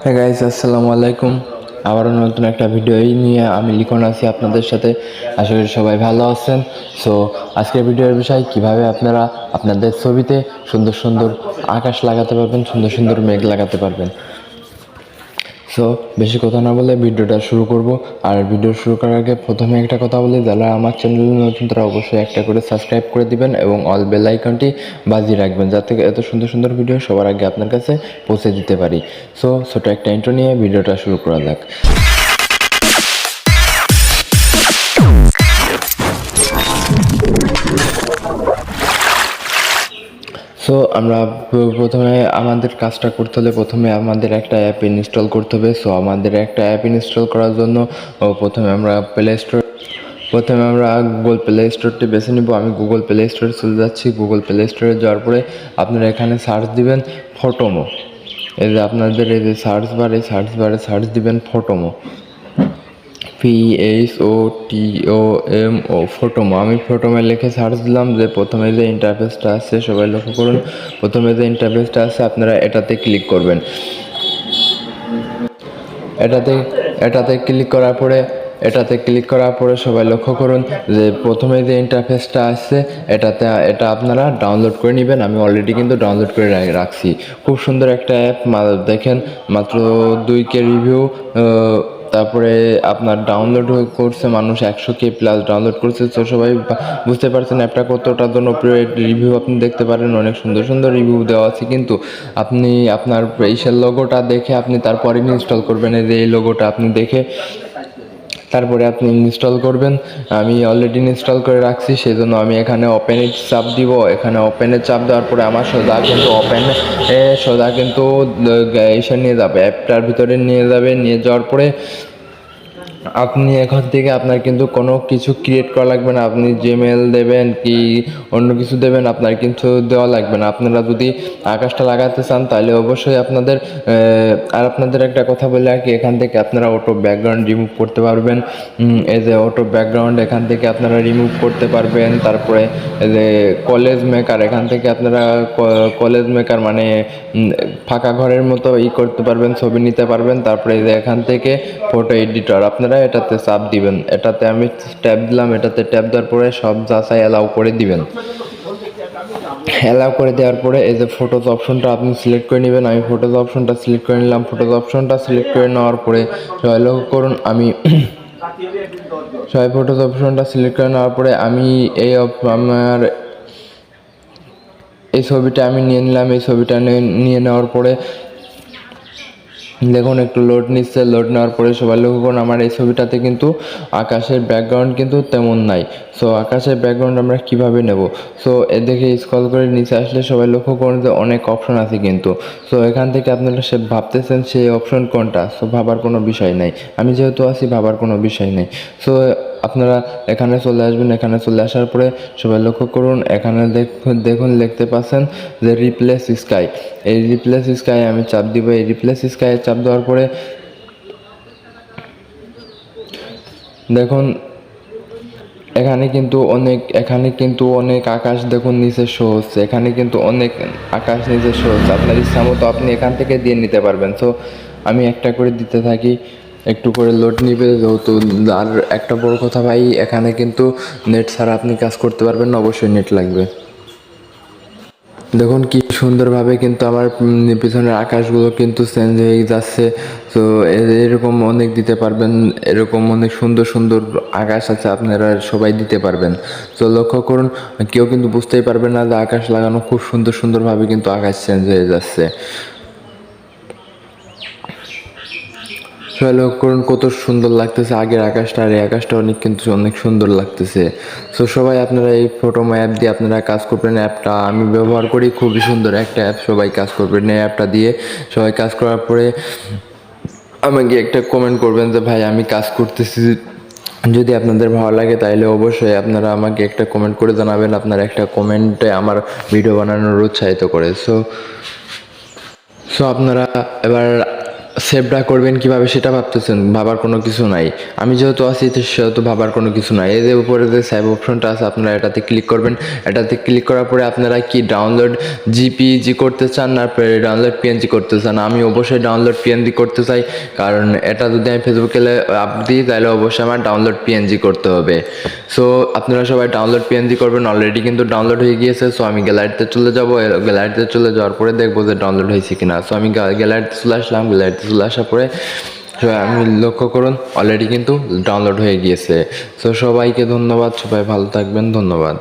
হ্যাঁ গাইস, আসসালামু আলাইকুম। আবারও নতুন একটা ভিডিও নিয়ে আমি লিখন আছি আপনাদের সাথে। আশা করি সবাই ভালো আছেন। সো আজকের ভিডিওর বিষয় কিভাবে আপনারা আপনাদের ছবিতে সুন্দর সুন্দর আকাশ লাগাতে পারবেন, সুন্দর সুন্দর মেঘ লাগাতে পারবেন। সো বেশি কথা না বলে ভিডিওটা শুরু করব। আর ভিডিও শুরু করার আগে প্রথমে একটা কথা বলি, যারা আমার চ্যানেলে নতুন তারা অবশ্যই একটা করে সাবস্ক্রাইব করে দিবেন এবং অল বেল আইকনটি বাজিয়ে রাখবেন, যাতে এত সুন্দর সুন্দর ভিডিও সবার আগে আপনার কাছে পৌঁছে দিতে পারি। সো ছোটো একটা ইন্ট্রো নিয়ে ভিডিওটা শুরু করা যাক। সো আমরা প্রথমে আমাদের কাজটা করতে হলে প্রথমে আমাদের একটা অ্যাপ ইনস্টল করতে হবে। সো আমাদের একটা অ্যাপ ইনস্টল করার জন্য প্রথমে আমরা গুগল প্লে স্টোরটি বেছে নিব। আমি গুগল প্লে স্টোরে চলে যাচ্ছি। গুগল প্লে স্টোরে যাওয়ার পরে আপনারা এখানে সার্চ দিবেন ফটোমো। এই যে আপনাদের এই যে সার্চ বারে সার্চ দিবেন ফটোমো, PHOTOMO, ফটোমো। আমি ফটোমো লিখে সার্চ দিলাম। যে প্রথমে যে ইন্টারফেসটা আছে, সবাই লক্ষ্য করুন, প্রথমে যে ইন্টারফেসটা আছে আপনারা এটাতে ক্লিক করবেন। এটাতে এটাতে ক্লিক করার পরে সবাই লক্ষ্য করুন যে প্রথমে যে ইন্টারফেসটা আসছে এটা আপনারা ডাউনলোড করে নেবেন। আমি অলরেডি কিন্তু ডাউনলোড করে রাখছি। খুব সুন্দর একটা অ্যাপ, দেখেন মাত্র 2K রিভিউ। তারপরে আপনার ডাউনলোড করছে মানুষ 100K প্লাস ডাউনলোড করছে। তো সবাই বুঝতে পারছেন অ্যাপটা কতটা জনপ্রিয়। রিভিউ আপনি দেখতে পারেন, অনেক সুন্দর সুন্দর রিভিউ দেওয়া আছে। কিন্তু আপনি আপনার এইসের লোগোটা দেখে আপনি তারপরে ইনস্টল করবেন। এই যে এই লোগোটা আপনি দেখে তারপরে আপনি ইনস্টল করবেন। আমি অলরেডি ইনস্টল করে রাখছি, সেই জন্য আমি এখানে ওপেনে চাপ দিব। এখানে ওপেনে চাপ দেওয়ার পরে আমার সোজা কিন্তু এসে নিয়ে যাবে, অ্যাপটার ভিতরে নিয়ে যাবে। নিয়ে যাওয়ার পরে আপনি এখান থেকে আপনার কিন্তু কোনো কিছু ক্রিয়েট করা লাগবে না। আপনি জিমেল দেবেন কি অন্য কিছু দেবেন, আপনার কিছু দেওয়া লাগবে না। আপনারা যদি আকাশটা লাগাতে চান তাহলে অবশ্যই আপনাদের একটা কথা বলে আর কি, এখান থেকে আপনারা অটো ব্যাকগ্রাউন্ড রিমুভ করতে পারবেন। এই যে অটো ব্যাকগ্রাউন্ড এখান থেকে আপনারা রিমুভ করতে পারবেন। তারপরে এই যে কলেজ মেকার, এখান থেকে আপনারা কলেজ মেকার মানে ফাঁকা ঘরের মতো করতে পারবেন, ছবি নিতে পারবেন। তারপরে এই যে এখান থেকে ফটো এডিটর, আপনারা এটাতে চাপ দিবেন। এটাতে আমি ট্যাব দিলাম। এটাতে ট্যাব দেওয়ার পরে সব যাচাই অ্যালাউ করে দিবেন। অ্যালাউ করে দেওয়ার পরে এই যে ফটোজ অপশনটা আপনি সিলেক্ট করে নেবেন। আমি ফটোজ অপশনটা সিলেক্ট করে নিলাম। ফটোজ অপশনটা সিলেক্ট করে নেওয়ার পরে সবাই লক্ষ্য করুন, ফটোজ অপশনটা সিলেক্ট করে নেওয়ার পরে আমি আমার এই ছবিটা আমি নিয়ে নিলাম। এই ছবিটা নিয়ে নেওয়ার পরে দেখুন একটু লোড নিচ্ছে। লোড নেওয়ার পরে সবাই লক্ষ্য করুন, আমার এই ছবিটাতে কিন্তু আকাশের ব্যাকগ্রাউন্ড কিন্তু তেমন নাই। সো আকাশের ব্যাকগ্রাউন্ড আমরা কিভাবে নেব? সো এদিকে স্ক্রল করে নিচে আসলে সবাই লক্ষ্য করুন যে অনেক অপশন আছে কিন্তু। সো এখান থেকে আপনারা ভাবতেছেন সেই অপশন কোনটা। সো ভাবার কোনো বিষয় নাই, আমি যেহেতু আছি ভাবার কোনো বিষয় নেই। সো আপনারা এখানে চলে আসবেন। এখানে চলে আসার পরে সবাই লক্ষ্য করুন, এখানে দেখুন লিখতে পাচ্ছেন যে রিপ্লেস স্কাই। এই রিপ্লেস স্কাই আমি চাপ দিব। এই রিপ্লেস স্কাই চাপ দেওয়ার পরে দেখুন এখানে কিন্তু অনেক আকাশ দেখুন নিচে শো হচ্ছে। এখানে কিন্তু অনেক আকাশ নিচে শো হচ্ছে। আপনার ইচ্ছা মতো আপনি এখান থেকে দিয়ে নিতে পারবেন। তো আমি একটা করে দিতে থাকি, একটু করে লোড নিবে যেহেতু। আর একটা বড় কথা ভাই, এখানে কিন্তু নেট ছাড়া আপনি কাজ করতে পারবেন না, অবশ্যই নেট লাগবে। দেখুন কি সুন্দরভাবে কিন্তু আমার পিছনের আকাশগুলো কিন্তু চেঞ্জ হয়ে যাচ্ছে। তো এরকম অনেক দিতে পারবেন, এরকম অনেক সুন্দর সুন্দর আকাশ আছে, আপনারা সবাই দিতে পারবেন। তো লক্ষ্য করুন, কেউ কিন্তু বুঝতেই পারবে না যে আকাশ লাগানো। খুব সুন্দর সুন্দরভাবে কিন্তু আকাশ চেঞ্জ হয়ে যাচ্ছে। সবাই লক্ষ্য করুন কত সুন্দর লাগতেছে আগের আকাশটা আর এই আকাশটা অনেক সুন্দর লাগতেছে। সো সবাই আপনারা এই ফটোমো অ্যাপ দিয়ে আপনারা কাজ করবেন। অ্যাপটা আমি ব্যবহার করি, খুবই সুন্দর একটা অ্যাপ। সবাই কাজ করবেন এই অ্যাপটা দিয়ে। সবাই কাজ করার পরে আমাকে একটা কমেন্ট করবেন যে ভাই আমি কাজ করতেছি। যদি আপনাদের ভালো লাগে তাহলে অবশ্যই আপনারা আমাকে একটা কমেন্ট করে জানাবেন। আপনার একটা কমেন্টে আমার ভিডিও বানানোর উৎসাহিত করে। সো আপনারা এবার সেভটা করবেন কিভাবে সেটা ভাবতেছেন, ভাবার কোনো কিছু নাই। আমি যেহেতু আছি সেহেতু ভাবার কোনো কিছু নাই। এই যে উপরে যে সেভ অপশনটা আছে আপনারা এটাতে ক্লিক করবেন। এটাতে ক্লিক করার পরে আপনারা কি ডাউনলোড জিপিজি করতে চান না ডাউনলোড পিএনজি করতে চান? আমি অবশ্যই ডাউনলোড পিএনজি করতে চাই, কারণ এটা যদি আমি ফেসবুকে আপ দিই তাহলে অবশ্যই আমার ডাউনলোড পিএনজি করতে হবে। সো আপনারা সবাই ডাউনলোড পিএনজি করবেন। অলরেডি কিন্তু ডাউনলোড হয়ে গিয়েছে। সো আমি গ্যালারিতে চলে যাব, গ্যালারিতে চলে যাওয়ার পরে দেখবো যে ডাউনলোড হয়েছে কিনা। সো আমি গ্যালারিতে চলে আসলাম, গ্যালারিতে চলে আসার পরে আমি লক্ষ্য করুন অলরেডি কিন্তু ডাউনলোড হয়ে গিয়েছে। সো সবাইকে ধন্যবাদ, সবাই ভালো থাকবেন, ধন্যবাদ।